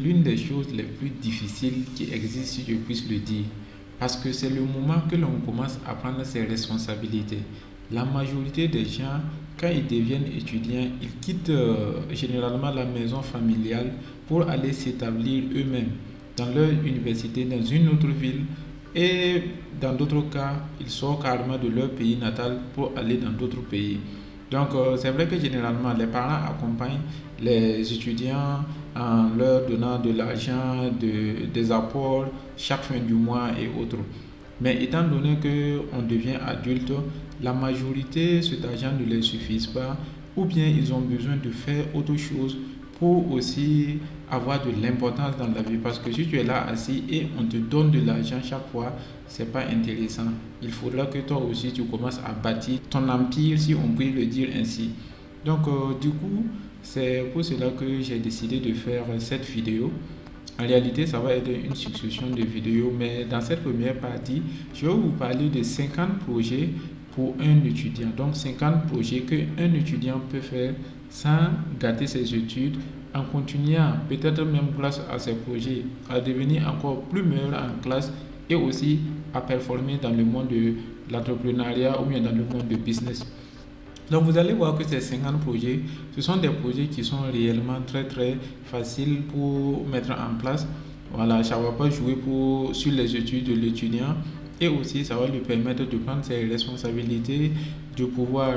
L'une des choses les plus difficiles qui existent, si je puisse le dire, parce que c'est le moment que l'on commence à prendre ses responsabilités. La majorité des gens, quand ils deviennent étudiants, ils quittent généralement la maison familiale pour aller s'établir eux-mêmes dans leur université, dans une autre ville, et dans d'autres cas, ils sortent carrément de leur pays natal pour aller dans d'autres pays. Donc, c'est vrai que généralement, les parents accompagnent les étudiants en leur donnant de l'argent, des apports chaque fin du mois et autres. Mais étant donné qu'on devient adulte, la majorité, cet argent ne les suffit pas, ou bien ils ont besoin de faire autre chose pour aussi avoir de l'importance dans la vie. Parce que si tu es là assis et on te donne de l'argent chaque fois, c'est pas intéressant. Il faudra que toi aussi tu commences à bâtir ton empire, si on peut le dire ainsi. Donc, du coup, c'est pour cela que j'ai décidé de faire cette vidéo. En réalité, ça va être une succession de vidéos, mais dans cette première partie, je vais vous parler de 50 projets pour un étudiant. Donc, 50 projets qu'un étudiant peut faire sans gâter ses études, en continuant, peut-être même grâce à ces projets, à devenir encore plus meilleur en classe et aussi à performer dans le monde de l'entrepreneuriat ou bien dans le monde du business. Donc vous allez voir que ces 50 projets, ce sont des projets qui sont réellement très très faciles pour mettre en place. Voilà, ça ne va pas jouer sur les études de l'étudiant et aussi ça va lui permettre de prendre ses responsabilités, de pouvoir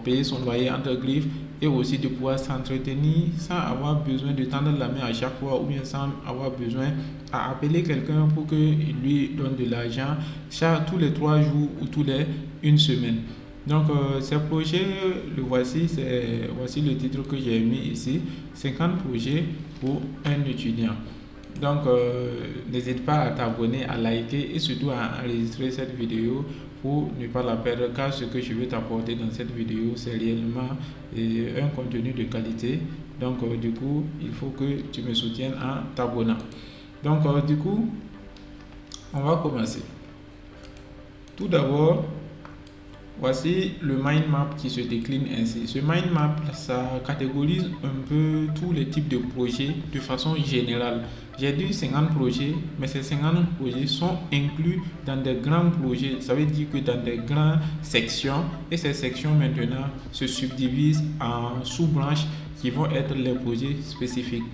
payer son loyer entre griffes et aussi de pouvoir s'entretenir sans avoir besoin de tendre la main à chaque fois ou bien sans avoir besoin à appeler quelqu'un pour qu'il lui donne de l'argent tous les 3 jours ou tous les une semaine. Donc, ces projets, voici le titre que j'ai mis ici, 50 projets pour un étudiant. Donc, n'hésite pas à t'abonner, à liker et surtout à enregistrer cette vidéo pour ne pas la perdre car ce que je vais t'apporter dans cette vidéo, c'est réellement un contenu de qualité. Donc, du coup, il faut que tu me soutiennes en t'abonnant. Donc, du coup, on va commencer. Tout d'abord, voici le mind map qui se décline ainsi. Ce mind map, ça catégorise un peu tous les types de projets de façon générale. J'ai dit 50 projets, mais ces 50 projets sont inclus dans des grands projets. Ça veut dire que dans des grandes sections, et ces sections maintenant se subdivisent en sous-branches qui vont être les projets spécifiques.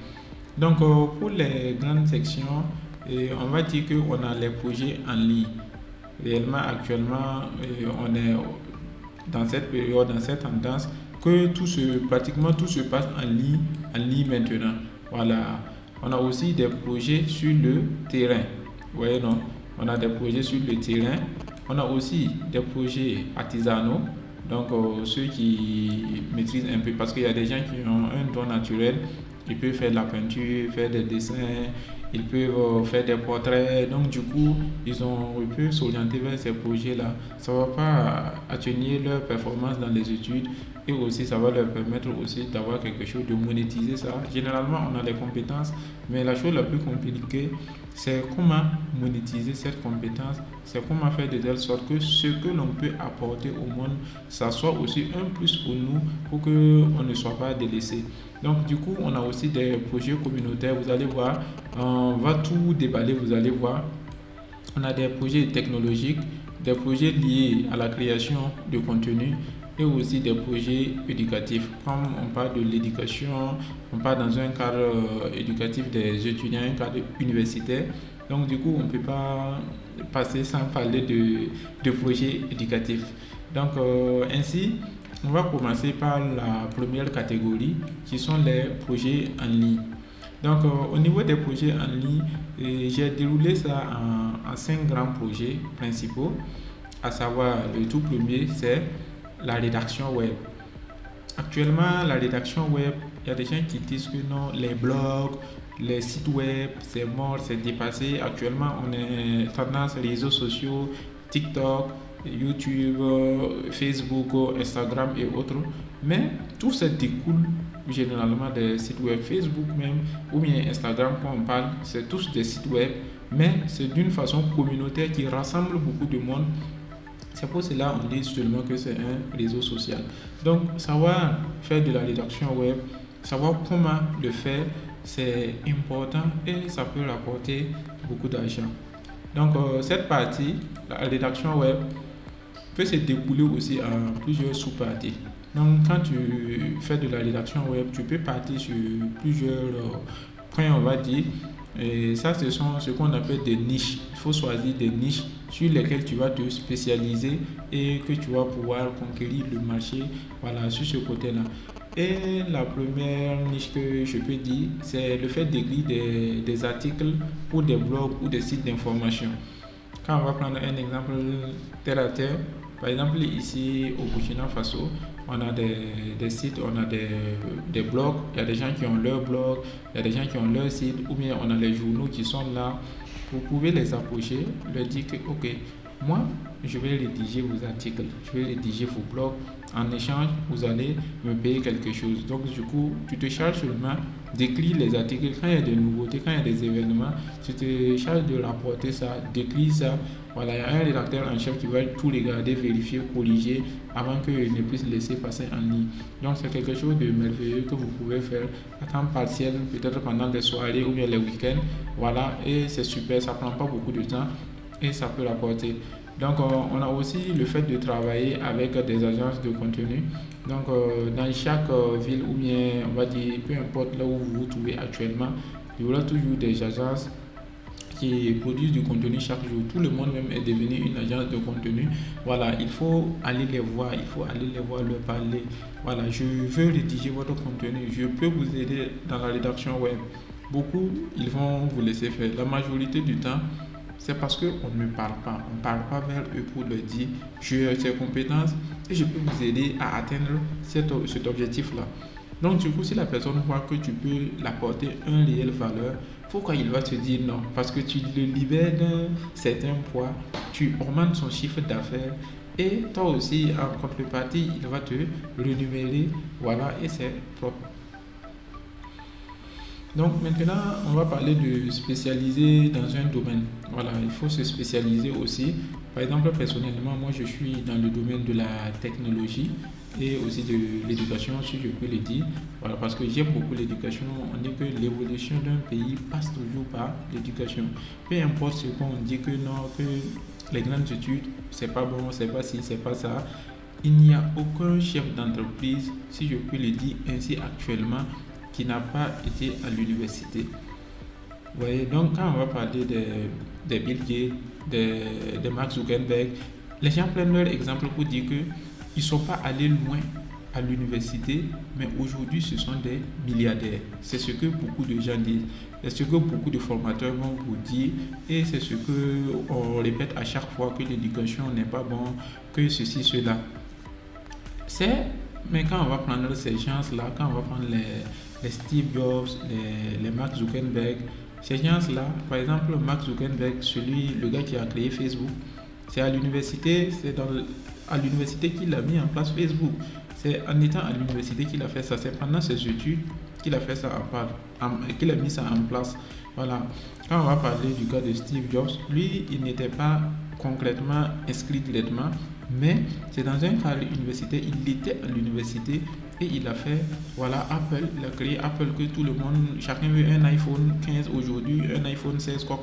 Donc, pour les grandes sections, on va dire qu'on a les projets en ligne. Réellement, actuellement, on est dans cette période, dans cette tendance, que pratiquement tout se passe en ligne maintenant. Voilà. On a aussi des projets sur le terrain. Vous voyez, non? On a des projets sur le terrain. On a aussi des projets artisanaux. Donc, ceux qui maîtrisent un peu, parce qu'il y a des gens qui ont un don naturel, ils peuvent faire de la peinture, faire des dessins, ils peuvent faire des portraits. Donc, du coup, ils peuvent s'orienter vers ces projets-là. Ça ne va pas atténuer leur performance dans les études et aussi ça va leur permettre aussi d'avoir quelque chose, de monétiser ça. Généralement, on a les compétences, mais la chose la plus compliquée, c'est comment monétiser cette compétence, c'est comment faire de telle sorte que ce que l'on peut apporter au monde, ça soit aussi un plus pour nous, pour qu'on ne soit pas délaissé. Donc du coup, on a aussi des projets communautaires, vous allez voir, on va tout déballer, vous allez voir. On a des projets technologiques, des projets liés à la création de contenu et aussi des projets éducatifs. Comme on parle de l'éducation, on parle dans un cadre éducatif des étudiants, un cadre universitaire. Donc du coup, on ne peut pas passer sans parler de projets éducatifs. Donc ainsi, on va commencer par la première catégorie qui sont les projets en ligne. Donc, au niveau des projets en ligne, j'ai déroulé ça en 5 grands projets principaux, à savoir le tout premier, c'est la rédaction web. Actuellement, la rédaction web, il y a des gens qui disent que non, les blogs, les sites web, c'est mort, c'est dépassé. Actuellement, on est tendance réseaux sociaux, TikTok, YouTube, Facebook, Instagram et autres. Mais tout ça découle généralement des sites web, Facebook même, ou bien Instagram quand on parle, c'est tous des sites web, mais c'est d'une façon communautaire qui rassemble beaucoup de monde. C'est pour cela qu'on dit seulement que c'est un réseau social. Donc, savoir faire de la rédaction web, savoir comment le faire, c'est important et ça peut rapporter beaucoup d'argent. Donc, cette partie, la rédaction web, peut se découler aussi en plusieurs sous-parties. Donc, quand tu fais de la rédaction web, tu peux partir sur plusieurs points, on va dire. Et ça, ce sont ce qu'on appelle des niches. Il faut choisir des niches sur lesquelles tu vas te spécialiser et que tu vas pouvoir conquérir le marché, voilà, sur ce côté-là. Et la première niche que je peux dire, c'est le fait d'écrire des articles pour des blogs ou des sites d'information. Quand on va prendre un exemple terre à terre, par exemple ici au Burkina Faso, on a des sites, on a des blogs, il y a des gens qui ont leur blog, il y a des gens qui ont leur site, ou bien on a les journaux qui sont là. Vous pouvez les approcher, leur dire que ok, moi je vais rédiger vos articles, je vais rédiger vos blogs. En échange, vous allez me payer quelque chose. Donc du coup, tu te charges seulement d'écrire les articles quand il y a des nouveautés, quand il y a des événements, tu te charges de rapporter ça, d'écrire ça. Voilà, il y a un rédacteur en chef qui va tout regarder, vérifier, corriger avant qu'il ne puisse laisser passer en ligne. Donc c'est quelque chose de merveilleux que vous pouvez faire à temps partiel, peut-être pendant des soirées ou bien les week-ends. Voilà, et c'est super, ça prend pas beaucoup de temps et ça peut rapporter. Donc, on a aussi le fait de travailler avec des agences de contenu. Donc, dans chaque ville ou bien, on va dire, peu importe là où vous vous trouvez actuellement, il y aura toujours des agences qui produisent du contenu chaque jour. Tout le monde même est devenu une agence de contenu. Voilà, il faut aller les voir, il faut aller les voir, leur parler. Voilà, je veux rédiger votre contenu, je peux vous aider dans la rédaction web. Beaucoup, ils vont vous laisser faire. La majorité du temps, c'est parce qu'on ne parle pas. On ne parle pas vers eux pour leur dire j'ai ces compétences et je peux vous aider à atteindre cet objectif-là. Donc, du coup, si la personne voit que tu peux l'apporter une réelle valeur, pourquoi il va te dire non? Parce que tu le libères d'un certain poids, tu augmentes son chiffre d'affaires et toi aussi, en contrepartie, il va te rémunérer. Voilà, et c'est propre. Donc maintenant, on va parler de spécialiser dans un domaine. Voilà, il faut se spécialiser aussi. Par exemple, personnellement, moi je suis dans le domaine de la technologie et aussi de l'éducation, si je peux le dire. Voilà, parce que j'aime beaucoup l'éducation. On dit que l'évolution d'un pays passe toujours par l'éducation. Peu importe ce qu'on dit que non, que les grandes études, c'est pas bon, c'est pas ci, c'est pas ça. Il n'y a aucun chef d'entreprise, si je peux le dire ainsi actuellement, qui n'a pas été à l'université. Vous voyez, donc quand on va parler des Bill Gates, de Mark Zuckerberg, les gens prennent leur exemple pour dire qu'ils ne sont pas allés loin à l'université, mais aujourd'hui ce sont des milliardaires. C'est ce que beaucoup de gens disent, c'est ce que beaucoup de formateurs vont vous dire, et c'est ce qu'on répète à chaque fois que l'éducation n'est pas bon, que ceci, cela. C'est, mais quand on va prendre ces gens-là, quand on va prendre les Steve Jobs, les Mark Zuckerberg, ces gens-là, par exemple, Mark Zuckerberg, le gars qui a créé Facebook, c'est à l'université, à l'université qu'il a mis en place Facebook. C'est en étant à l'université qu'il a fait ça. C'est pendant ses études qu'il a fait ça qu'il a mis ça en place. Voilà. Quand on va parler du cas de Steve Jobs, lui, il n'était pas concrètement inscrit directement, mais c'est dans un cadre universitaire. Il était à l'université et il a fait, voilà, Apple. Il a créé Apple que tout le monde, chacun veut un iPhone 15 aujourd'hui, un iPhone 16, quoi.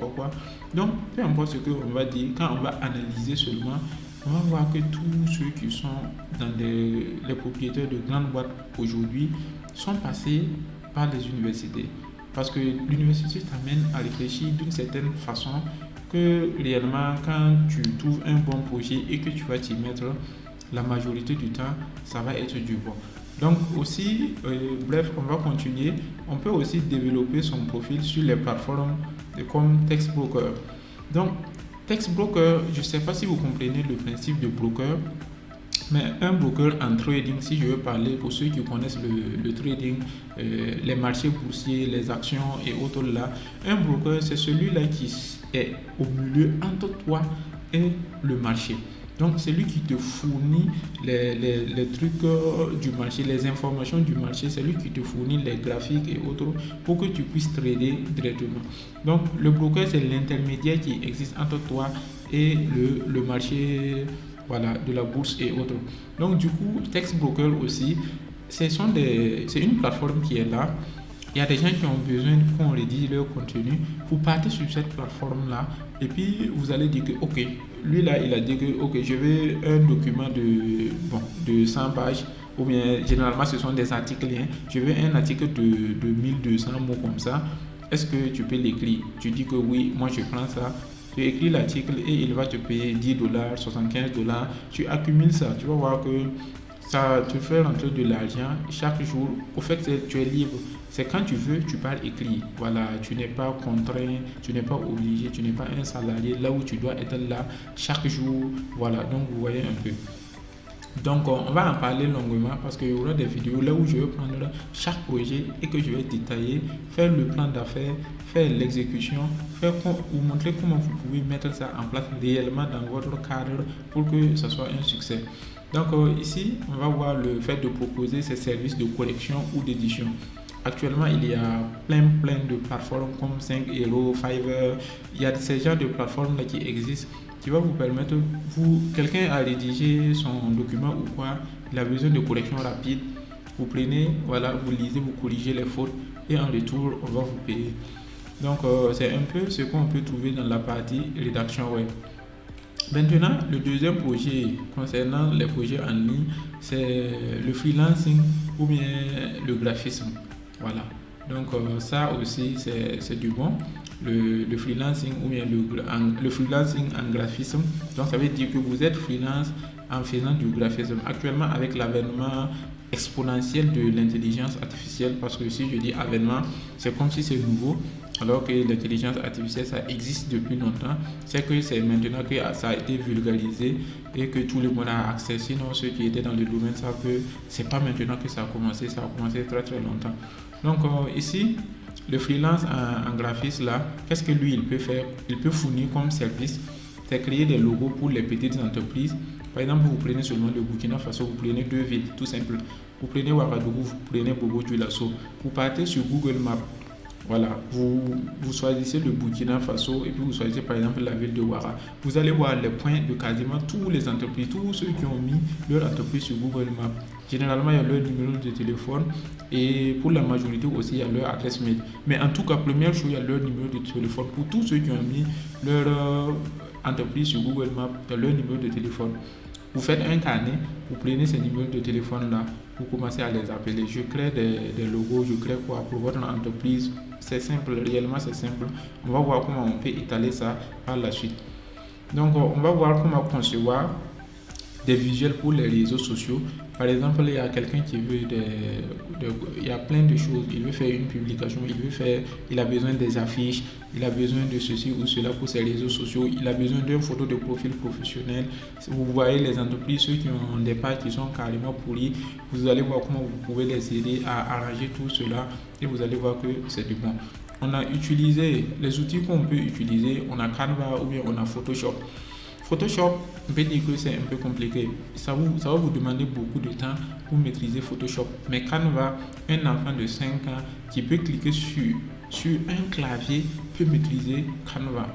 Donc, peu importe ce qu'on va dire, quand on va analyser seulement, on va voir que tous ceux qui sont dans les propriétaires de grandes boîtes aujourd'hui sont passés par les universités. Parce que l'université t'amène à réfléchir d'une certaine façon que réellement, quand tu trouves un bon projet et que tu vas t'y mettre, la majorité du temps, ça va être du bon. Donc aussi, bref, on va continuer. On peut aussi développer son profil sur les plateformes comme Textbroker. Donc, Textbroker, je ne sais pas si vous comprenez le principe de broker, mais un broker en trading, si je veux parler pour ceux qui connaissent le trading, les marchés boursiers, les actions et autres là, un broker, c'est celui-là qui est au milieu entre toi et le marché. Donc, c'est lui qui te fournit les trucs du marché, les informations du marché, c'est lui qui te fournit les graphiques et autres pour que tu puisses trader directement. Donc, le broker, c'est l'intermédiaire qui existe entre toi et le marché, voilà, de la bourse et autres. Donc, du coup, Textbroker aussi, c'est une plateforme qui est là il y a des gens qui ont besoin qu'on rédige leur contenu. Vous partez sur cette plateforme-là et puis vous allez dire que, ok, lui là, il a dit que, ok, je veux un document de 100 pages, ou bien généralement ce sont des articles, hein. Je veux un article de 1200 mots comme ça. Est-ce que tu peux l'écrire? Tu dis que oui, moi je prends ça. Tu écris l'article et il va te payer $10, $75. Tu accumules ça. Tu vas voir que ça te fait rentrer de l'argent chaque jour. Au fait, tu es libre. C'est quand tu veux, tu pars écrire. Voilà, tu n'es pas contraint, tu n'es pas obligé, tu n'es pas un salarié là où tu dois être là chaque jour. Voilà, donc vous voyez un peu. Donc, on va en parler longuement parce qu'il y aura des vidéos là où je vais prendre chaque projet et que je vais détailler, faire le plan d'affaires, faire l'exécution, vous montrer comment vous pouvez mettre ça en place réellement dans votre cadre pour que ce soit un succès. Donc, ici, on va voir le fait de proposer ces services de collection ou d'édition. Actuellement, il y a plein de plateformes comme 5 Hero, Fiverr. Il y a ces genres de plateformes là qui existent qui va vous permettre, quelqu'un a rédigé son document ou quoi, il a besoin de correction rapide. Vous prenez, voilà, vous lisez, vous corrigez les fautes et en retour, on va vous payer. Donc, c'est un peu ce qu'on peut trouver dans la partie rédaction web. Maintenant, le deuxième projet concernant les projets en ligne, c'est le freelancing ou bien le graphisme. Voilà. Donc, ça aussi, c'est du bon. Le freelancing ou bien le freelancing en graphisme. Donc, ça veut dire que vous êtes freelance en faisant du graphisme. Actuellement, avec l'avènement exponentiel de l'intelligence artificielle, parce que si je dis avènement, c'est comme si c'est nouveau, alors que l'intelligence artificielle, ça existe depuis longtemps. C'est que c'est maintenant que ça a été vulgarisé et que tout le monde a accès. Sinon, ceux qui étaient dans le domaine savent que c'est pas maintenant que ça a commencé très très longtemps. Donc ici, le freelance en graphisme là, qu'est-ce que lui il peut faire? Il peut fournir comme service, c'est créer des logos pour les petites entreprises. Par exemple, vous prenez seulement le Burkina Faso, vous prenez 2 villes, tout simple. Vous prenez Ouagadougou, vous prenez Bobo Dioulasso. Vous partez sur Google Maps. Voilà, vous choisissez le Burkina Faso et puis vous choisissez par exemple la ville de Ouara. Vous allez voir les points de quasiment toutes les entreprises, tous ceux qui ont mis leur entreprise sur Google Maps. Généralement, il y a leur numéro de téléphone et pour la majorité aussi, il y a leur adresse mail. Mais en tout cas, première chose, il y a leur numéro de téléphone. Pour tous ceux qui ont mis leur entreprise sur Google Maps, il y a leur numéro de téléphone. Vous faites un carnet, vous prenez ces numéros de téléphone là, vous commencez à les appeler. Je crée des logos, je crée quoi pour votre entreprise. C'est simple, réellement c'est simple. On va voir comment on peut étaler ça par la suite. Donc on va voir comment concevoir des visuels pour les réseaux sociaux. Par exemple, il y a quelqu'un qui veut il y a plein de choses. Il veut faire une publication, il a besoin des affiches, il a besoin de ceci ou cela pour ses réseaux sociaux, il a besoin d'une photo de profil professionnel. Vous voyez les entreprises, ceux qui ont des pages qui sont carrément pourries, vous allez voir comment vous pouvez les aider à arranger tout cela et vous allez voir que c'est du bon. On a utilisé les outils qu'on peut utiliser, on a Canva ou bien on a Photoshop. Photoshop, on peut dire que c'est un peu compliqué. Ça va vous demander beaucoup de temps pour maîtriser Photoshop. Mais Canva, un enfant de 5 ans qui peut cliquer sur un clavier peut maîtriser Canva.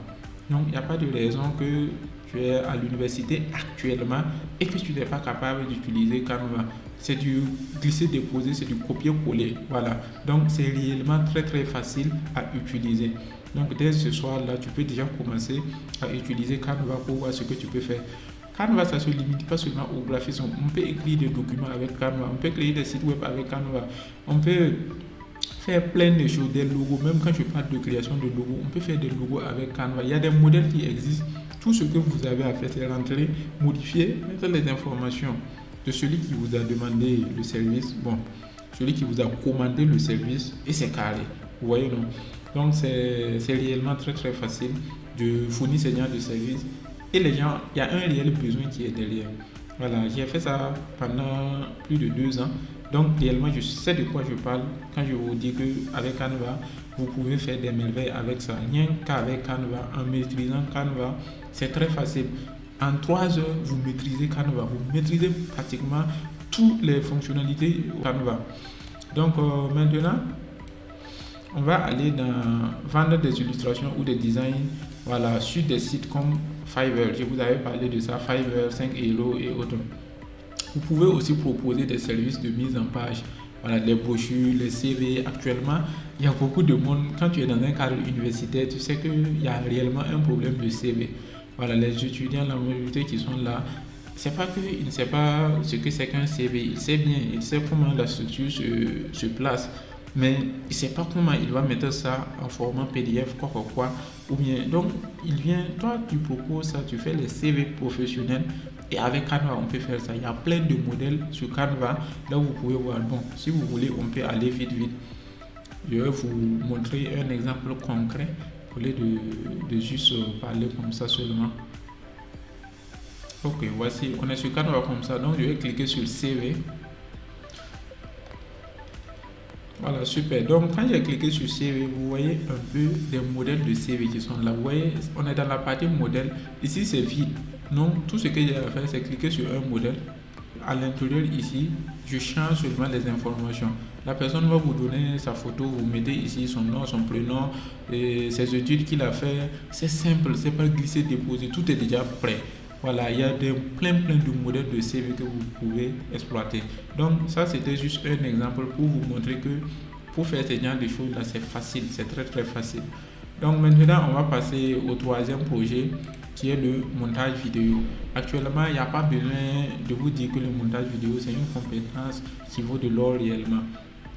Donc, il n'y a pas de raison que tu es à l'université actuellement et que tu n'es pas capable d'utiliser Canva. C'est du glisser-déposer, c'est du copier-coller. Voilà. Donc, c'est réellement très très facile à utiliser. Donc dès ce soir-là, tu peux déjà commencer à utiliser Canva pour voir ce que tu peux faire. Canva, ça ne se limite pas seulement au graphisme. On peut écrire des documents avec Canva, on peut créer des sites web avec Canva, on peut faire plein de choses, des logos. Même quand je parle de création de logos, on peut faire des logos avec Canva. Il y a des modèles qui existent. Tout ce que vous avez à faire, c'est rentrer, modifier, mettre les informations de celui qui vous a demandé le service. Bon, celui qui vous a commandé le service et c'est carré. Vous voyez, non? Donc, c'est réellement très très facile de fournir ce genre de service. Et les gens, il y a un réel besoin qui est derrière. Voilà, j'ai fait ça pendant plus de 2 ans. Donc, réellement, je sais de quoi je parle quand je vous dis qu'avec Canva, vous pouvez faire des merveilles avec ça. Rien qu'avec Canva, en maîtrisant Canva, c'est très facile. En 3 heures, vous maîtrisez Canva. Vous maîtrisez pratiquement toutes les fonctionnalités Canva. Donc, maintenant, on va aller dans vendre des illustrations ou des designs, voilà, sur des sites comme Fiverr. Je vous avais parlé de ça, Fiverr, 5 Hero et autres. Vous pouvez aussi proposer des services de mise en page. Voilà, les brochures, les CV. Actuellement, il y a beaucoup de monde. Quand tu es dans un cadre universitaire, tu sais qu'il y a réellement un problème de CV. Voilà, les étudiants, la majorité qui sont là, c'est pas qu'il ne sait pas ce que c'est qu'un CV. Il sait bien, il sait comment la structure se place. Mais il ne sait pas comment il va mettre ça en format PDF, quoi. Ou bien, donc, il vient, toi, tu proposes ça, tu fais les CV professionnels. Et avec Canva, on peut faire ça. Il y a plein de modèles sur Canva. Là, vous pouvez voir. Bon, si vous voulez, on peut aller vite. Je vais vous montrer un exemple concret au lieu de juste parler comme ça seulement. Ok, voici, on est sur Canva comme ça. Donc, je vais cliquer sur CV. Voilà, super. Donc, quand j'ai cliqué sur CV, vous voyez un peu des modèles de CV qui sont là. Vous voyez, on est dans la partie modèle. Ici, c'est vide. Donc, tout ce que j'ai à faire, c'est cliquer sur un modèle. À l'intérieur, ici, je change seulement les informations. La personne va vous donner sa photo, vous mettez ici son nom, son prénom, et ses études qu'il a fait. C'est simple, c'est pas glisser, déposer, tout est déjà prêt. Voilà, il y a plein de modèles de CV que vous pouvez exploiter. Donc ça, c'était juste un exemple pour vous montrer que pour faire ce genre de choses-là, c'est facile, c'est très facile. Donc maintenant, on va passer au troisième projet qui est le montage vidéo. Actuellement, il n'y a pas besoin de vous dire que le montage vidéo, c'est une compétence qui vaut de l'or réellement.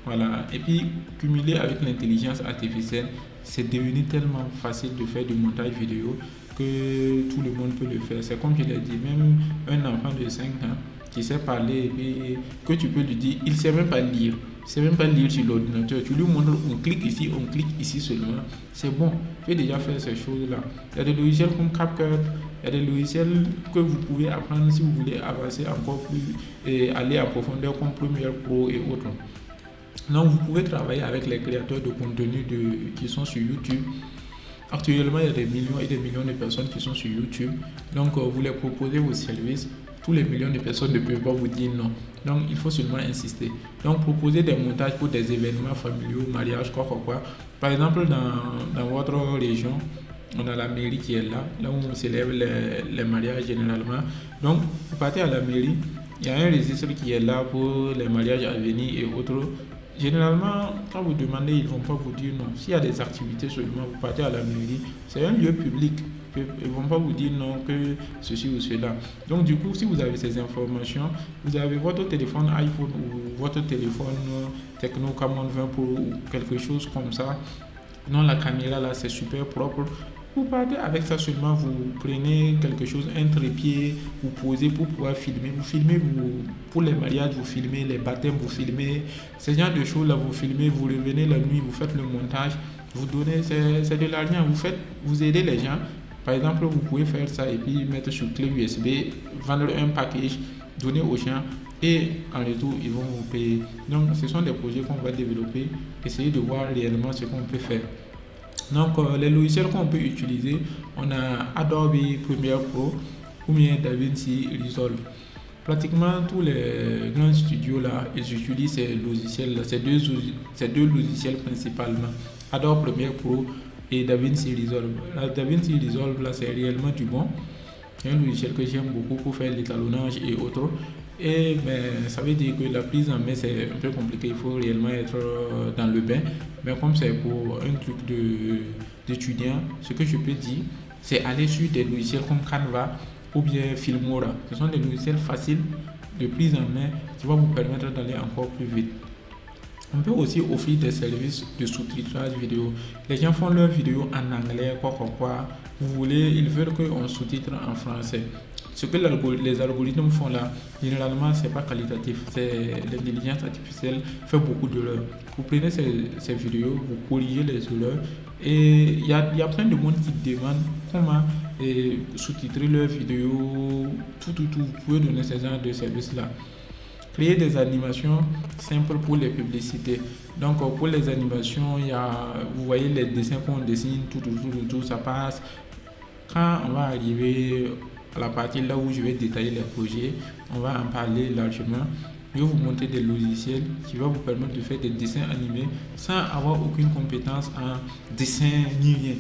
Voilà. Et puis, cumulé avec l'intelligence artificielle, c'est devenu tellement facile de faire du montage vidéo que tout le monde peut le faire. C'est comme je l'ai dit, même un enfant de 5 ans qui sait parler et puis que tu peux lui dire, il ne sait même pas lire. Il ne sait même pas lire sur l'ordinateur. Tu lui montres, on clique ici seulement. C'est bon, tu peux déjà faire ces choses-là. Il y a des logiciels comme CapCut, il y a des logiciels que vous pouvez apprendre si vous voulez avancer encore plus et aller à profondeur comme Premiere Pro et autres. Donc, vous pouvez travailler avec les créateurs de contenu qui sont sur YouTube. Actuellement, il y a des millions et des millions de personnes qui sont sur YouTube. Donc, vous les proposez vos services. Tous les millions de personnes ne peuvent pas vous dire non. Donc, il faut seulement insister. Donc, proposer des montages pour des événements familiaux, mariages, quoi. Par exemple, dans votre région, on a la mairie qui est là où on célèbre les mariages généralement. Donc, vous partez à la mairie, il y a un registre qui est là pour les mariages à venir et autres. Généralement, quand vous demandez, ils ne vont pas vous dire non. S'il y a des activités seulement, vous partez à la mairie, c'est un lieu public. Ils ne vont pas vous dire non que ceci ou cela. Donc du coup, si vous avez ces informations, vous avez votre téléphone iPhone ou votre téléphone Tecno Camon 20 Pro ou quelque chose comme ça. Non, la caméra là, c'est super propre. Vous partez avec ça seulement, vous prenez quelque chose, un trépied, vous posez pour pouvoir filmer. Vous filmez pour les mariages, vous filmez les baptêmes, vous filmez ce genre de choses là, vous filmez, vous revenez la nuit, vous faites le montage, vous donnez, c'est de l'argent, vous aidez les gens. Par exemple, vous pouvez faire ça et puis mettre sur clé USB, vendre un package, donner aux gens et en retour, ils vont vous payer. Donc, ce sont des projets qu'on va développer, essayer de voir réellement ce qu'on peut faire. Donc, les logiciels qu'on peut utiliser, on a Adobe Premiere Pro ou bien DaVinci Resolve. Pratiquement tous les grands studios là, ils utilisent ces logiciels là, ces deux logiciels principalement, Adobe Premiere Pro et DaVinci Resolve. La DaVinci Resolve là, c'est réellement du bon. C'est un logiciel que j'aime beaucoup pour faire l'étalonnage et autres. Et ben, ça veut dire que la prise en main c'est un peu compliqué, il faut réellement être dans le bain. Mais comme c'est pour un truc d'étudiant, ce que je peux dire, c'est aller sur des logiciels comme Canva ou bien Filmora. Ce sont des logiciels faciles de prise en main qui vont vous permettre d'aller encore plus vite. On peut aussi offrir des services de sous-titrage vidéo. Les gens font leurs vidéos en anglais, quoi. Vous voulez, ils veulent qu'on sous-titre en français. Ce que les algorithmes font là, généralement, c'est pas qualitatif. L'intelligence artificielle fait beaucoup d'erreurs. Vous prenez ces vidéos, vous corrigez les erreurs. Et il y a plein de monde qui demande comment sous-titrer leurs vidéos. Tout. Vous pouvez donner ce genre de services-là. Créer des animations simples pour les publicités. Donc pour les animations, vous voyez les dessins qu'on dessine, tout, ça passe. Quand on va arriver à la partie là où je vais détailler les projets, on va en parler largement. Je vais vous montrer des logiciels qui vont vous permettre de faire des dessins animés sans avoir aucune compétence en dessin ni rien.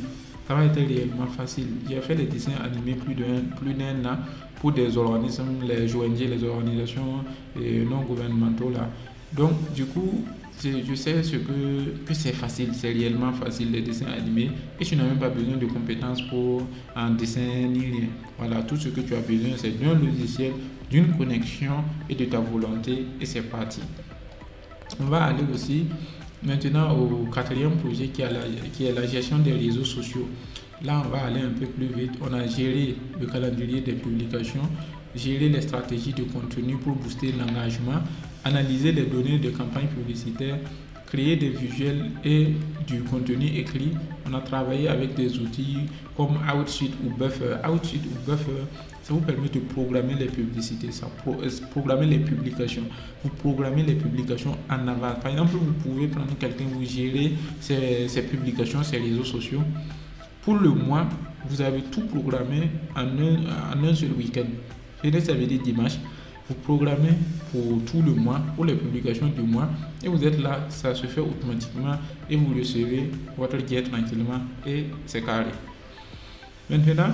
Ça va être réellement facile. J'ai fait des dessins animés plus d'un an pour des organismes, les ONG, les organisations non gouvernementaux là. Donc, du coup, je sais que c'est facile, c'est réellement facile les dessins animés et tu n'as même pas besoin de compétences pour un dessin ni rien. Voilà, tout ce que tu as besoin, c'est d'un logiciel, d'une connexion et de ta volonté et c'est parti. On va aller aussi maintenant au quatrième projet qui est la gestion des réseaux sociaux. Là, on va aller un peu plus vite. On a géré le calendrier des publications, gérer les stratégies de contenu pour booster l'engagement, analyser les données de campagnes publicitaires, créer des visuels et du contenu écrit. On a travaillé avec des outils comme Outsuite ou Buffer. Outsuite ou Buffer, ça vous permet de programmer les publicités, programmer les publications. Vous programmez les publications en avance. Par exemple, vous pouvez prendre quelqu'un, vous gérez ses publications, ses réseaux sociaux. Pour le mois, vous avez tout programmé en un seul week-end. Ça veut dire dimanche. Vous programmez pour tout le mois, pour les publications du mois, et vous êtes là, ça se fait automatiquement, et vous recevez votre guide tranquillement, et c'est carré. Maintenant,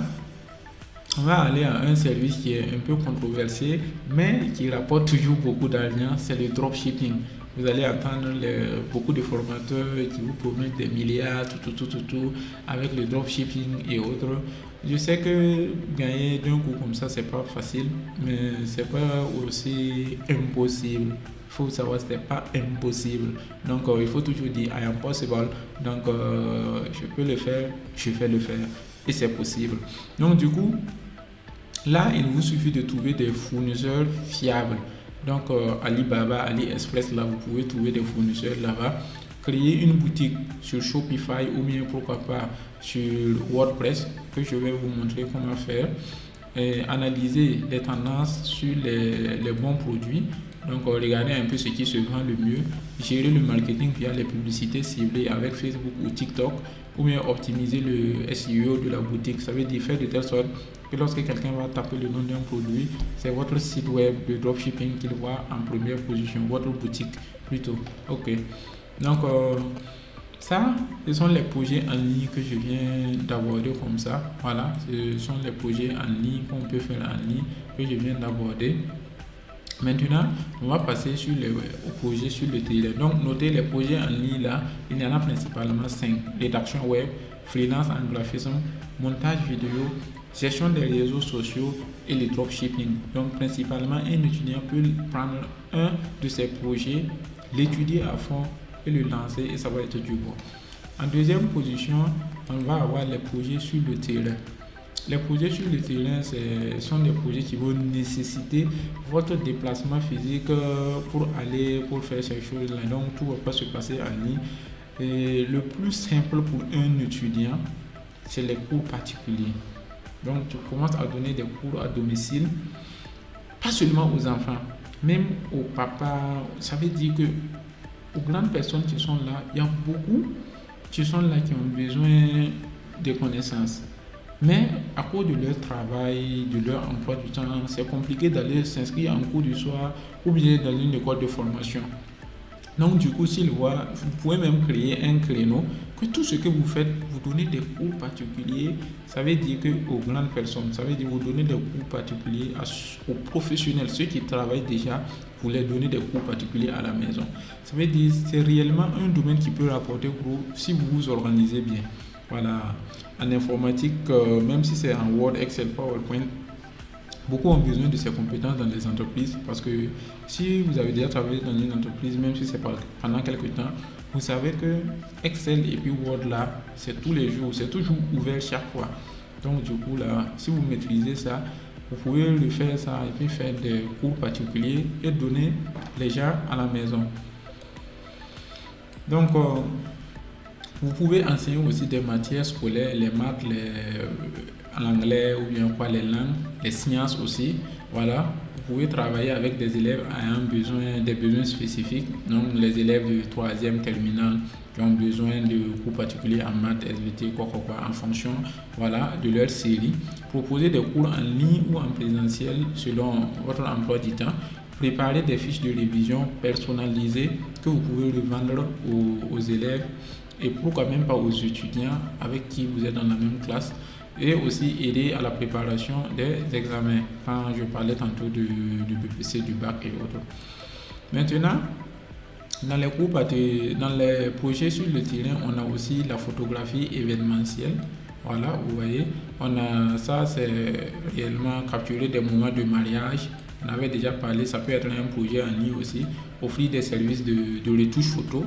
on va aller à un service qui est un peu controversé, mais qui rapporte toujours beaucoup d'argent, c'est le dropshipping. Vous allez entendre beaucoup de formateurs qui vous promettent des milliards, tout, avec le dropshipping et autres. Je sais que gagner d'un coup comme ça, c'est pas facile, mais c'est pas aussi impossible. Il faut savoir que ce n'est pas impossible. Donc, il faut toujours dire I am possible. Donc, je peux le faire, je vais le faire. Et c'est possible. Donc, du coup, là, il vous suffit de trouver des fournisseurs fiables. Donc, Alibaba, AliExpress, là, vous pouvez trouver des fournisseurs là-bas. Créer une boutique sur Shopify ou bien pourquoi pas sur WordPress, que je vais vous montrer comment faire. Et analyser les tendances sur les bons produits. Donc, regardez un peu ce qui se vend le mieux. Gérer le marketing via les publicités ciblées avec Facebook ou TikTok. Ou bien optimiser le SEO de la boutique. Ça veut dire faire de telle sorte que lorsque quelqu'un va taper le nom d'un produit, c'est votre site web de dropshipping qu'il voit en première position, votre boutique plutôt. Ok. Donc, ça, ce sont les projets en ligne que je viens d'aborder comme ça. Voilà, ce sont les projets en ligne qu'on peut faire en ligne que je viens d'aborder. Maintenant, on va passer aux projets sur le terrain. Donc, notez les projets en ligne là, il y en a principalement 5. Rédaction web, freelance en graphisme, montage vidéo, gestion des réseaux sociaux et le dropshipping. Donc, principalement, un étudiant peut prendre un de ces projets, l'étudier à fond et le lancer et ça va être du bon. En deuxième position, on va avoir les projets sur le terrain. Les projets sur le terrain, ce sont des projets qui vont nécessiter votre déplacement physique pour faire ces choses-là. Donc, tout ne va pas se passer en ligne. Et le plus simple pour un étudiant, c'est les cours particuliers. Donc, tu commences à donner des cours à domicile, pas seulement aux enfants, même aux papas. Ça veut dire que aux grandes personnes qui sont là, il y a beaucoup qui sont là qui ont besoin de connaissances. Mais à cause de leur travail, de leur emploi du temps, c'est compliqué d'aller s'inscrire en cours du soir ou bien dans une école de formation. Donc du coup, s'ils voient, vous pouvez même créer un créneau que tout ce que vous faites, vous donnez des cours particuliers. Ça veut dire que aux grandes personnes, ça veut dire vous donnez des cours particuliers aux professionnels, ceux qui travaillent déjà, vous les donnez des cours particuliers à la maison. Ça veut dire que c'est réellement un domaine qui peut rapporter gros si vous vous organisez bien. Voilà, en informatique, même si c'est en Word, Excel, PowerPoint, beaucoup ont besoin de ces compétences dans les entreprises parce que si vous avez déjà travaillé dans une entreprise, même si c'est pendant quelques temps, vous savez que Excel et puis Word là, c'est tous les jours, c'est toujours ouvert chaque fois. Donc du coup là, si vous maîtrisez ça, vous pouvez le faire ça et puis faire des cours particuliers et donner les gens à la maison. Donc, vous pouvez enseigner aussi des matières scolaires, les maths, l'anglais ou bien quoi, les langues, les sciences aussi. Voilà. Vous pouvez travailler avec des élèves ayant des besoins spécifiques. Donc, les élèves de 3e terminale qui ont besoin de cours particuliers en maths, SVT, quoi, en fonction, voilà, de leur série. Proposer des cours en ligne ou en présentiel selon votre emploi du temps. Préparer des fiches de révision personnalisées que vous pouvez revendre aux élèves et pourquoi même pas aux étudiants avec qui vous êtes dans la même classe, et aussi aider à la préparation des examens quand je parlais tantôt du BPC, du bac et autres. Maintenant, Dans les projets sur le terrain, on a aussi la photographie événementielle. Voilà, vous voyez, on a ça, c'est réellement capturer des moments de mariage. On avait déjà parlé, ça peut être un projet en ligne aussi. Offrir des services de retouche photo.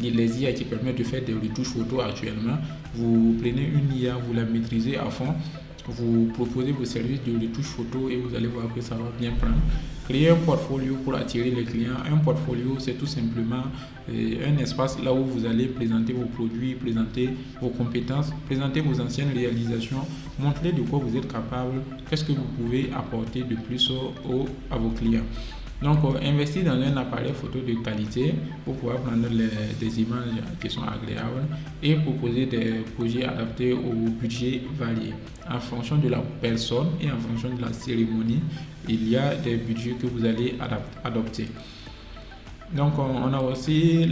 Les IA qui permettent de faire des retouches photo actuellement. Vous prenez une IA, vous la maîtrisez à fond. Vous proposez vos services de retouche photo et vous allez voir que ça va bien prendre. Créer un portfolio pour attirer les clients. Un portfolio, c'est tout simplement un espace là où vous allez présenter vos produits, présenter vos compétences, présenter vos anciennes réalisations, montrer de quoi vous êtes capable, qu'est-ce que vous pouvez apporter de plus à vos clients. Donc, investir dans un appareil photo de qualité pour pouvoir prendre des images qui sont agréables et proposer des projets adaptés aux budgets variés. En fonction de la personne et en fonction de la cérémonie, il y a des budgets que vous allez adopter. Donc, on a aussi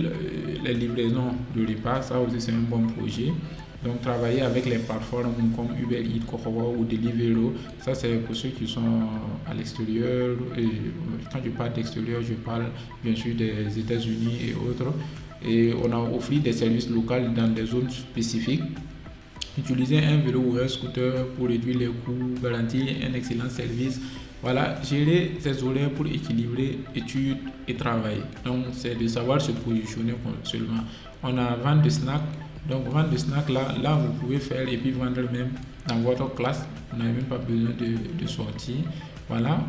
les livraisons de repas, ça aussi c'est un bon projet. Donc, travailler avec les plateformes comme Uber Eats, Kokoro ou Deliveroo, ça c'est pour ceux qui sont à l'extérieur. Et quand je parle d'extérieur, je parle bien sûr des États-Unis et autres. Et on a offert des services locaux dans des zones spécifiques. Utiliser un vélo ou un scooter pour réduire les coûts, garantir un excellent service. Voilà, gérer ses horaires pour équilibrer études et travail. Donc, c'est de savoir se positionner seulement. On a vente de snacks. Donc, vente de snacks, là, vous pouvez faire et puis vendre même dans votre classe. Vous n'avez même pas besoin de sortir. Voilà,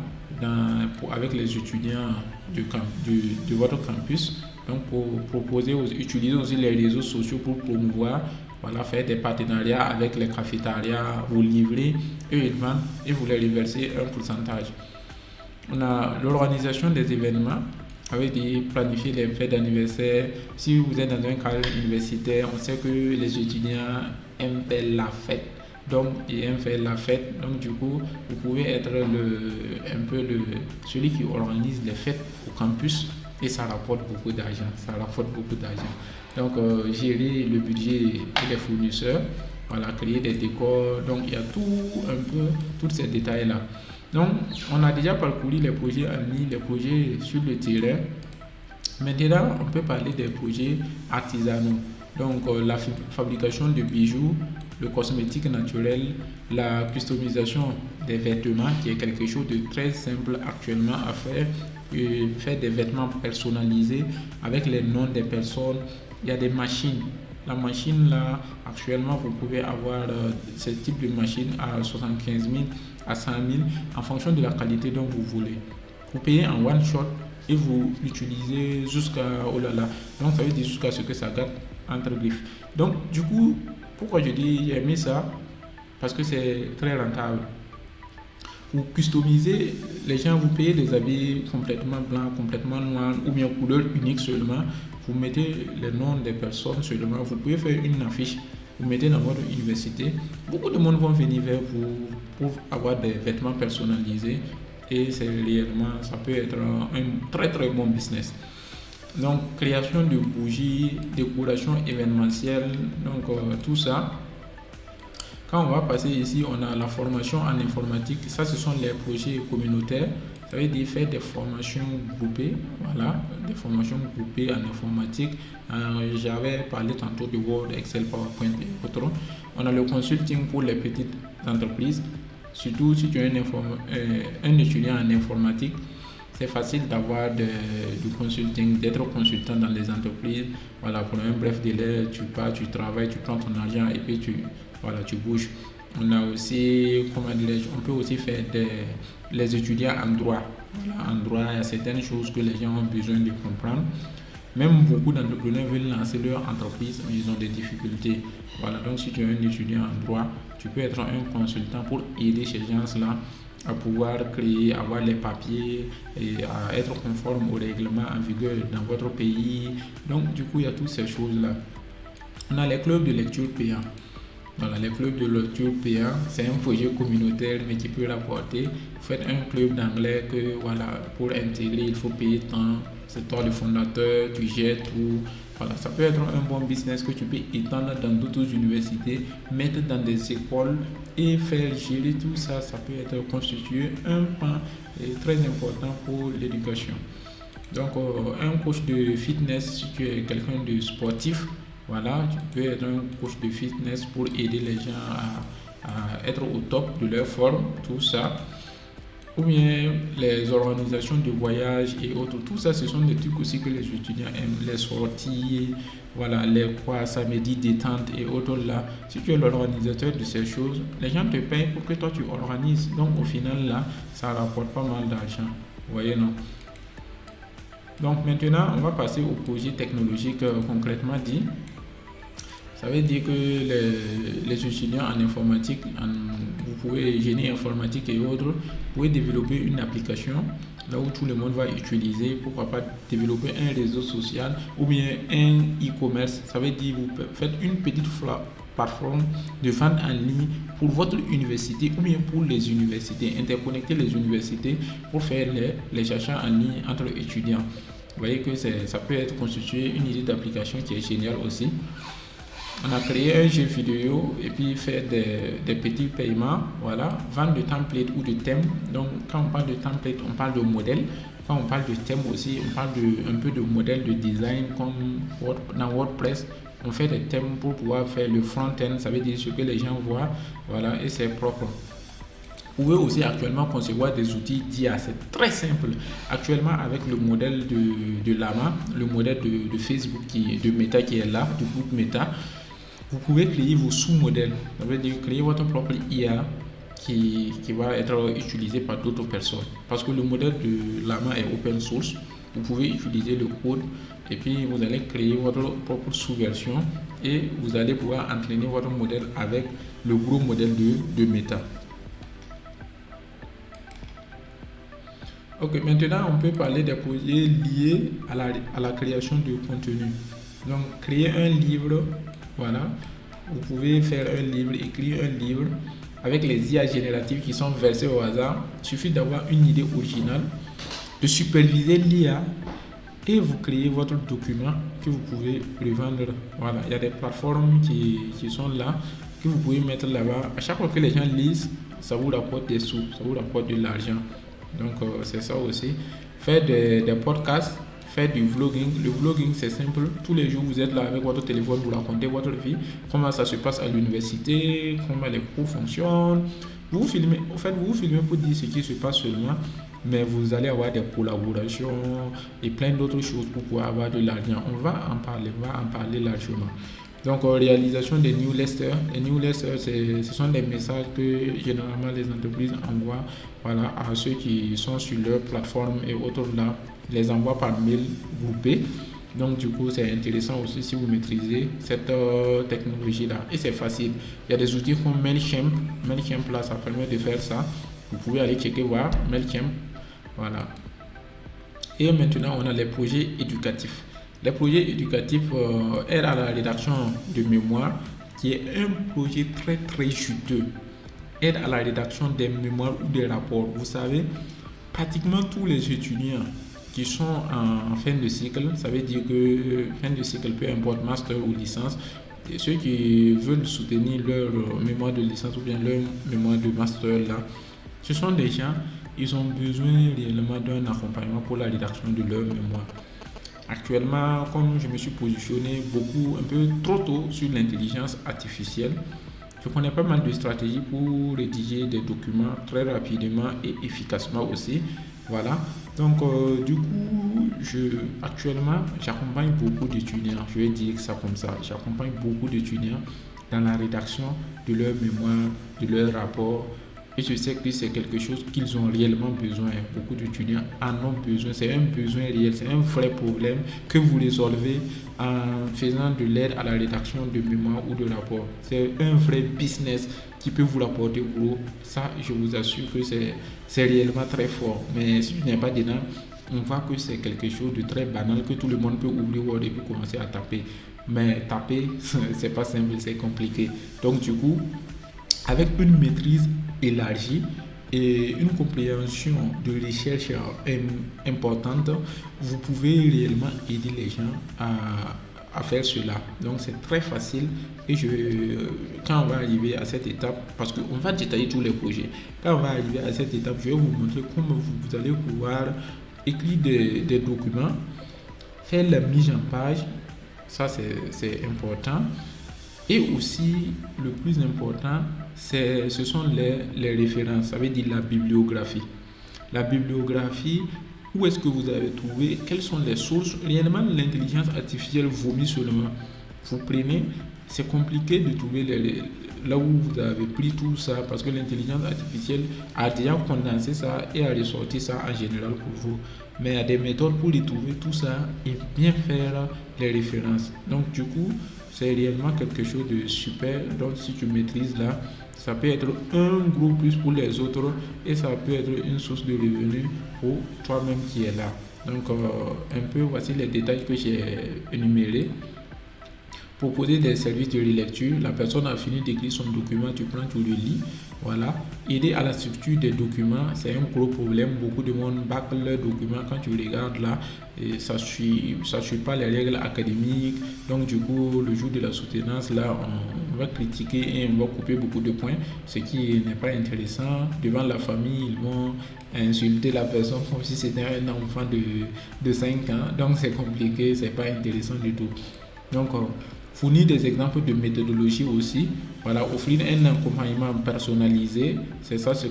avec les étudiants de votre campus. Donc, pour proposer, utiliser aussi les réseaux sociaux pour promouvoir, voilà, faire des partenariats avec les cafétérias, vous livrez, eux ils vendent et vous les reversez un pourcentage. On a l'organisation des événements, avec planifier les fêtes d'anniversaire. Si vous êtes dans un cadre universitaire, on sait que les étudiants aiment faire la fête. Donc, ils aiment faire la fête. Donc, du coup, vous pouvez être celui qui organise les fêtes au campus et ça rapporte beaucoup d'argent. Donc, gérer le budget et les fournisseurs, voilà, créer des décors. Donc, il y a tous ces détails-là. Donc, on a déjà parcouru les projets en ligne, les projets sur le terrain. Maintenant, on peut parler des projets artisanaux. Donc, la fabrication de bijoux, le cosmétique naturel, la customisation des vêtements, qui est quelque chose de très simple actuellement à faire. Faire des vêtements personnalisés avec les noms des personnes. Il y a des machines. La machine là, actuellement, vous pouvez avoir ce type de machine à 75 000, à 100 000, en fonction de la qualité dont vous voulez. Vous payez en one shot et vous l'utilisez jusqu'à, oh là là, donc ça veut dire jusqu'à ce que ça garde entre griffes. Donc, du coup, pourquoi je dis j'ai mis ça? Parce que c'est très rentable. Vous customisez, les gens vous payez des habits complètement blancs, complètement noirs ou bien couleur unique seulement. Vous mettez les noms des personnes seulement. Vous pouvez faire une affiche, vous mettez dans votre université. Beaucoup de monde vont venir vers vous pour avoir des vêtements personnalisés et c'est réellement, ça peut être un très très bon business. Donc, création de bougies, décoration événementielle, donc tout ça. Quand on va passer ici, on a la formation en informatique. Ça, ce sont les projets communautaires. Ça veut dire faire des formations groupées. Voilà, des formations groupées en informatique. J'avais parlé tantôt de Word, Excel, PowerPoint et autres. On a le consulting pour les petites entreprises. Surtout si tu es un étudiant en informatique, c'est facile d'avoir du consulting, d'être consultant dans les entreprises. Voilà, pour un bref délai, tu pars, tu travailles, tu prends ton argent et puis tu bouges. On a aussi, on peut aussi faire les étudiants en droit. Voilà, en droit, il y a certaines choses que les gens ont besoin de comprendre. Même beaucoup d'entrepreneurs veulent lancer leur entreprise, mais ils ont des difficultés. Voilà, donc si tu es un étudiant en droit, tu peux être un consultant pour aider ces gens-là à pouvoir créer, avoir les papiers et à être conforme aux règlements en vigueur dans votre pays. Donc, du coup, il y a toutes ces choses-là. On a les clubs de lecture payants. Voilà, les clubs de lecture payants, c'est un projet communautaire mais qui peut rapporter. Vous faites un club d'anglais que, voilà, pour intégrer, il faut payer tant. C'est toi le fondateur, tu gères tout. Voilà, ça peut être un bon business que tu peux étendre dans d'autres universités, mettre dans des écoles et faire gérer tout ça. Ça peut être constitué un pan très important pour l'éducation. Donc, un coach de fitness, si tu es quelqu'un de sportif, voilà, tu peux être un coach de fitness pour aider les gens à être au top de leur forme, tout ça. Ou bien les organisations de voyage et autres. Tout ça, ce sont des trucs aussi que les étudiants aiment. Les sorties, voilà, les quoi, samedi détente et autres là. Si tu es l'organisateur de ces choses, les gens te payent pour que toi tu organises. Donc au final là, ça rapporte pas mal d'argent. Vous voyez, non? Donc maintenant, on va passer au projet technologique concrètement dit. Ça veut dire que les étudiants en informatique, vous pouvez génie informatique et autres, vous pouvez développer une application là où tout le monde va utiliser. Pourquoi pas développer un réseau social ou bien un e-commerce. Ça veut dire que vous faites une petite plateforme de vente en ligne pour votre université ou bien pour les universités. Interconnecter les universités pour faire les achats en ligne entre étudiants. Vous voyez que ça peut être constitué une idée d'application qui est géniale aussi. On a créé un jeu vidéo et puis faire des petits paiements, voilà, vendre de templates ou de thèmes. Donc quand on parle de template, on parle de modèle. Quand on parle de thème aussi, on parle un peu de modèle de design comme dans WordPress. On fait des thèmes pour pouvoir faire le front-end, ça veut dire ce que les gens voient, voilà, et c'est propre. Vous pouvez aussi actuellement concevoir des outils d'IA, c'est très simple. Actuellement avec le modèle de Llama, le modèle de Facebook, de Meta qui est là, du groupe Meta, vous pouvez créer vos sous-modèles. Ça veut dire créer votre propre IA qui va être utilisé par d'autres personnes. Parce que le modèle de Llama est open source. Vous pouvez utiliser le code et puis vous allez créer votre propre sous-version et vous allez pouvoir entraîner votre modèle avec le gros modèle de Meta. Ok, maintenant on peut parler des projets liés à la création de contenu. Donc créer un livre, voilà, vous pouvez faire un livre, écrire un livre avec les IA génératives qui sont versées au hasard. Il suffit d'avoir une idée originale, de superviser l'IA et vous créez votre document que vous pouvez revendre. Voilà, il y a des plateformes qui sont là, que vous pouvez mettre là-bas. À chaque fois que les gens lisent, ça vous rapporte des sous, ça vous rapporte de l'argent. Donc c'est ça aussi. Faire des podcasts, faire du vlogging. Le vlogging c'est simple. Tous les jours vous êtes là avec votre téléphone, vous racontez votre vie, comment ça se passe à l'université, comment les cours fonctionnent. Vous filmez, en fait, vous filmez pour dire ce qui se passe seulement, mais vous allez avoir des collaborations et plein d'autres choses pour pouvoir avoir de l'argent. On va en parler largement. Donc, réalisation des newsletters. Les newsletters, ce sont des messages que généralement les entreprises envoient, voilà, à ceux qui sont sur leur plateforme et autres là, les envoient par mail groupé. Donc, du coup, c'est intéressant aussi si vous maîtrisez cette technologie-là. Et c'est facile. Il y a des outils comme Mailchimp. Mailchimp, là, ça permet de faire ça. Vous pouvez aller checker voir Mailchimp. Voilà. Et maintenant, on a les projets éducatifs. Les projets éducatifs aident à la rédaction de mémoire, qui est un projet très très juteux. Aide à la rédaction des mémoires ou des rapports. Vous savez, pratiquement tous les étudiants qui sont en fin de cycle, ça veut dire que fin de cycle, peu importe master ou licence, et ceux qui veulent soutenir leur mémoire de licence ou bien leur mémoire de master là, ce sont des gens, ils ont besoin réellement d'un accompagnement pour la rédaction de leur mémoire. Actuellement, comme je me suis positionné beaucoup, un peu trop tôt sur l'intelligence artificielle, je connais pas mal de stratégies pour rédiger des documents très rapidement et efficacement aussi. Voilà. Donc, du coup, actuellement, j'accompagne beaucoup d'étudiants. Je vais dire ça comme ça. J'accompagne beaucoup d'étudiants dans la rédaction de leur mémoire, de leur rapport. Et je sais que c'est quelque chose qu'ils ont réellement besoin. Beaucoup d'étudiants en ont besoin. C'est un besoin réel, c'est un vrai problème que vous résolvez en faisant de l'aide à la rédaction de mémoire ou de rapport. C'est un vrai business qui peut vous rapporter gros. Ça, je vous assure que c'est réellement très fort. Mais si tu n'es pas dedans, on voit que c'est quelque chose de très banal que tout le monde peut ouvrir Word et puis commencer à taper. Mais taper, c'est pas simple, c'est compliqué. Donc du coup, avec une maîtrise élargie et une compréhension de recherche importante, vous pouvez réellement aider les gens à faire cela. Donc c'est très facile et quand on va arriver à cette étape, parce qu'on va détailler tous les projets, quand on va arriver à cette étape, je vais vous montrer comment vous allez pouvoir écrire des documents, faire la mise en page, ça c'est important. Et aussi, le plus important, ce sont les références, ça veut dire la bibliographie. La bibliographie, où est-ce que vous avez trouvé, quelles sont les sources. Réellement, l'intelligence artificielle vomit seulement. Vous prenez, c'est compliqué de trouver là où vous avez pris tout ça, parce que l'intelligence artificielle a déjà condensé ça et a ressorti ça en général pour vous. Mais il y a des méthodes pour y trouver tout ça et bien faire les références. Donc du coup, c'est réellement quelque chose de super. Donc si tu maîtrises là, ça peut être un gros plus pour les autres et ça peut être une source de revenus pour toi-même qui est là. Donc un peu voici les détails que j'ai énumérés. Proposer des services de relecture. La personne a fini d'écrire son document, tu prends, tu le lis. Voilà. Aider à la structure des documents, c'est un gros problème. Beaucoup de monde bâcle leurs documents quand tu regardes là. Et ça suit pas les règles académiques. Donc, du coup, le jour de la soutenance, là, on va critiquer et on va couper beaucoup de points, ce qui n'est pas intéressant. Devant la famille, ils vont insulter la personne comme si c'était un enfant de 5 ans. Donc, c'est compliqué, c'est pas intéressant du tout. Donc, fournir des exemples de méthodologie aussi. Voilà, offrir un accompagnement personnalisé. C'est ce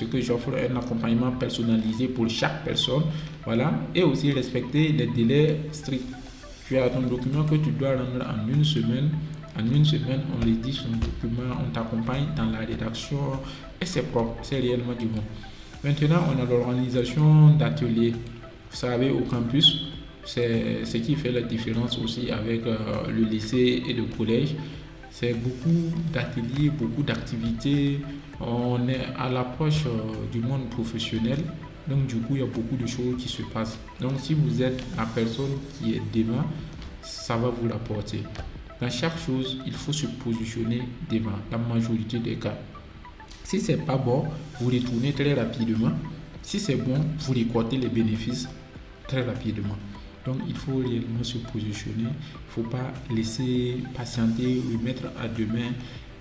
que j'offre, un accompagnement personnalisé pour chaque personne. Voilà, et aussi respecter les délais stricts. Tu as ton document que tu dois rendre en une semaine. En une semaine, on rédige son document, on t'accompagne dans la rédaction et c'est propre, c'est réellement du bon. Maintenant, on a l'organisation d'ateliers. Vous savez, au campus, c'est ce qui fait la différence aussi avec le lycée et le collège. C'est beaucoup d'ateliers, beaucoup d'activités. On est à l'approche du monde professionnel. Donc du coup, il y a beaucoup de choses qui se passent. Donc si vous êtes la personne qui est devant, ça va vous rapporter. Dans chaque chose, il faut se positionner devant, la majorité des cas. Si c'est pas bon, vous retournez très rapidement. Si c'est bon, vous récoltez les bénéfices très rapidement. Donc il faut réellement se positionner, il ne faut pas laisser patienter, remettre à demain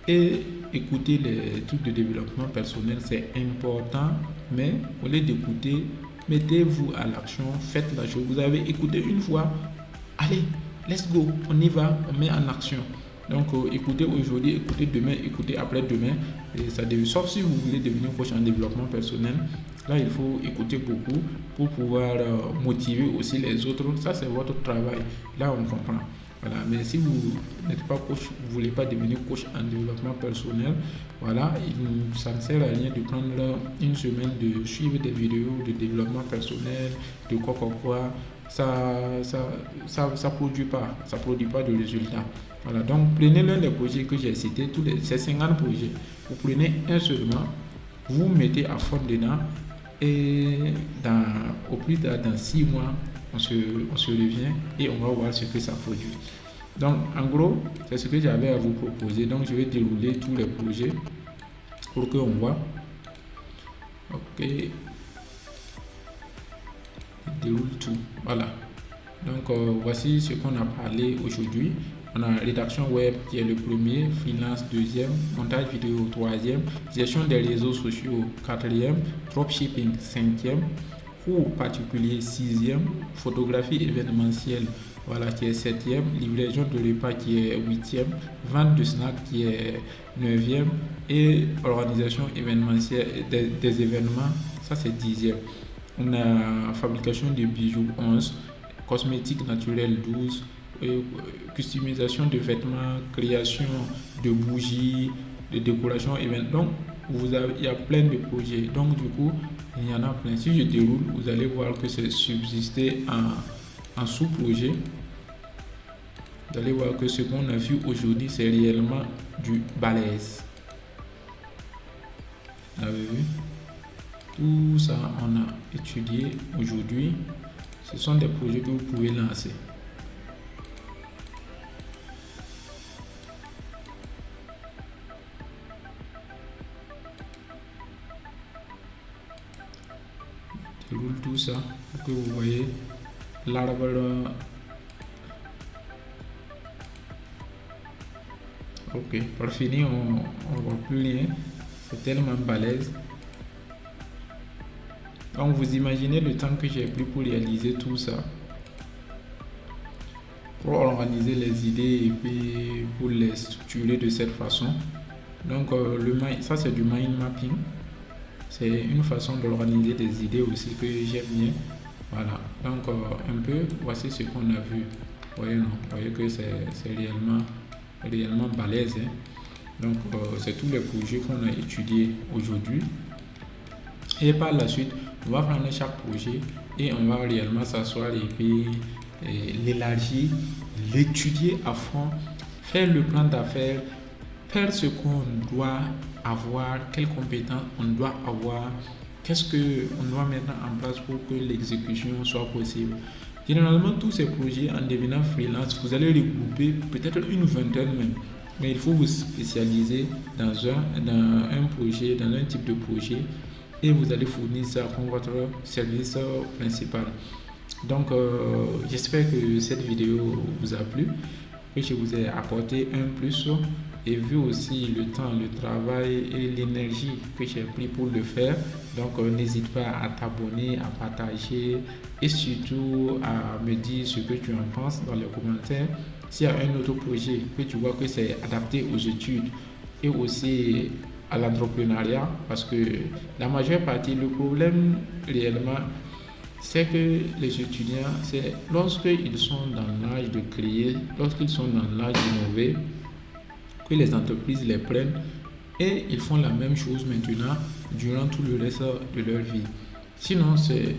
et écouter les trucs de développement personnel, c'est important, mais au lieu d'écouter, mettez-vous à l'action, faites la chose. Vous avez écouté une fois, allez, let's go, on y va, on met en action. Donc écoutez aujourd'hui, écoutez demain, écoutez après-demain. Et ça sauf si vous voulez devenir coach en développement personnel, là il faut écouter beaucoup pour pouvoir motiver aussi les autres. Ça c'est votre travail. Là on comprend. Voilà. Mais si vous n'êtes pas coach, vous ne voulez pas devenir coach en développement personnel, voilà, ça ne sert à rien de prendre une semaine de suivre des vidéos de développement personnel, de quoi. Ça produit pas de résultats. Voilà, donc prenez l'un des projets que j'ai cités, ces 50 projets, vous prenez un seulement, vous mettez à fond dedans et au plus tard dans 6 mois, on se revient et on va voir ce que ça produit. Donc en gros, c'est ce que j'avais à vous proposer. Donc je vais dérouler tous les projets pour qu'on voit. Ok. Je déroule tout. Voilà. Donc voici ce qu'on a parlé aujourd'hui. On a rédaction web qui est le premier, freelance deuxième, montage vidéo troisième, gestion des réseaux sociaux quatrième, dropshipping cinquième, cours particulier sixième, photographie événementielle voilà qui est septième, livraison de repas qui est huitième, vente de snacks qui est neuvième et organisation événementielle des événements ça c'est dixième. On a fabrication de bijoux 11, cosmétiques naturels 12, customisation de vêtements, création de bougies, de décoration, événements. Donc, il y a plein de projets. Donc, du coup, il y en a plein. Si je déroule, vous allez voir que c'est subsisté en sous-projet. Vous allez voir que ce qu'on a vu aujourd'hui, c'est réellement du balèze. Vous avez vu? Tout ça, on a étudié aujourd'hui. Ce sont des projets que vous pouvez lancer. Je roule tout ça pour que vous voyez l'arbre. Ok, pour finir, on ne voit plus rien. C'est tellement balèze. Donc vous imaginez le temps que j'ai pris pour réaliser tout ça, pour organiser les idées et puis pour les structurer de cette façon. Donc ça c'est du mind mapping. C'est une façon d'organiser des idées aussi que j'aime bien. Voilà. Donc un peu, voici ce qu'on a vu. Vous voyez, non? Vous voyez que c'est réellement balèze, hein. Donc c'est tous les projets qu'on a étudiés aujourd'hui. Et par la suite, on va prendre chaque projet et on va réellement s'asseoir et puis l'élargir, l'étudier à fond, faire le plan d'affaires, faire ce qu'on doit avoir, quelles compétences on doit avoir, qu'est-ce qu'on doit mettre en place pour que l'exécution soit possible. Généralement, tous ces projets, en devenant freelance, vous allez regrouper peut-être une vingtaine même. Mais il faut vous spécialiser dans un projet, dans un type de projet, et vous allez fournir ça comme votre service principal. Donc, j'espère que cette vidéo vous a plu, que je vous ai apporté un plus et vu aussi le temps, le travail et l'énergie que j'ai pris pour le faire. Donc, n'hésite pas à t'abonner, à partager et surtout à me dire ce que tu en penses dans les commentaires. S'il y a un autre projet que tu vois que c'est adapté aux études et aussi à l'entrepreneuriat, parce que la majeure partie, le problème réellement, c'est que les étudiants, c'est lorsqu'ils sont dans l'âge de créer, lorsqu'ils sont dans l'âge d'innover, que les entreprises les prennent et ils font la même chose maintenant durant tout le reste de leur vie. Sinon, c'est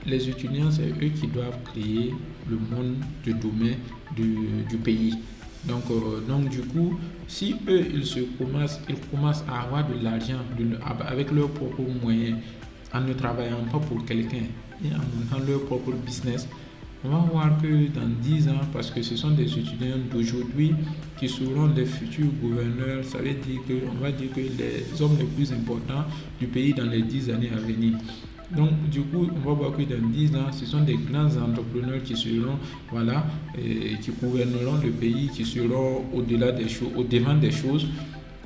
les étudiants, c'est eux qui doivent créer le monde de domaine du pays. Donc du coup, si eux, ils commencent à avoir de l'argent avec leurs propres moyens, en ne travaillant pas pour quelqu'un et en montant leur propre business, on va voir que dans 10 ans, parce que ce sont des étudiants d'aujourd'hui qui seront les futurs gouverneurs, ça veut dire on va dire que les hommes les plus importants du pays dans les 10 années à venir. Donc, du coup, on va voir que dans 10 ans, ce sont des grands entrepreneurs qui seront, voilà, qui gouverneront le pays, qui seront au-delà des choses, au-devant des choses.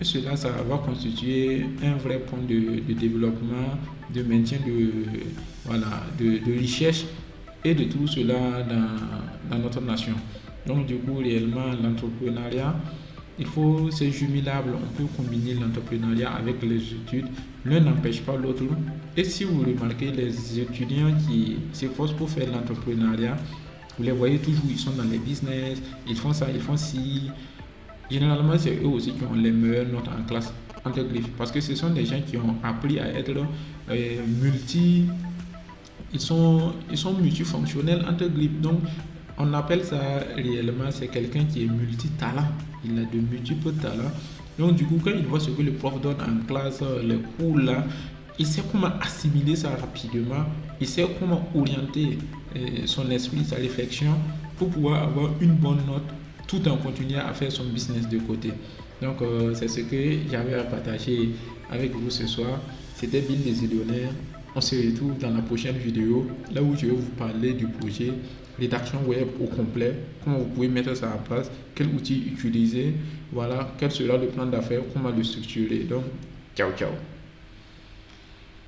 Et cela, ça va constituer un vrai point de développement, de maintien de richesse et de tout cela dans notre nation. Donc, du coup, réellement, l'entrepreneuriat, c'est jumelable. On peut combiner l'entrepreneuriat avec les études. L'un n'empêche pas l'autre. Et si vous remarquez, les étudiants qui s'efforcent pour faire l'entrepreneuriat, vous les voyez toujours, ils sont dans les business, ils font ça, ils font ci. Généralement, c'est eux aussi qui ont les meilleures notes en classe, entre griffes. Parce que ce sont des gens qui ont appris à être ils sont multifonctionnels entre griffes. Donc, on appelle ça réellement, c'est quelqu'un qui est multitalent. Il a de multiples talents. Donc, du coup, quand il voit ce que le prof donne en classe, les cours là, il sait comment assimiler ça rapidement. Il sait comment orienter son esprit, sa réflexion pour pouvoir avoir une bonne note tout en continuant à faire son business de côté. Donc, c'est ce que j'avais à partager avec vous ce soir. C'était Bill Désidéonnaire. On se retrouve dans la prochaine vidéo, là où je vais vous parler du projet rédaction web au complet, comment vous pouvez mettre ça en place, quel outil utiliser, voilà, quel sera le plan d'affaires, comment le structurer. Donc, ciao, ciao.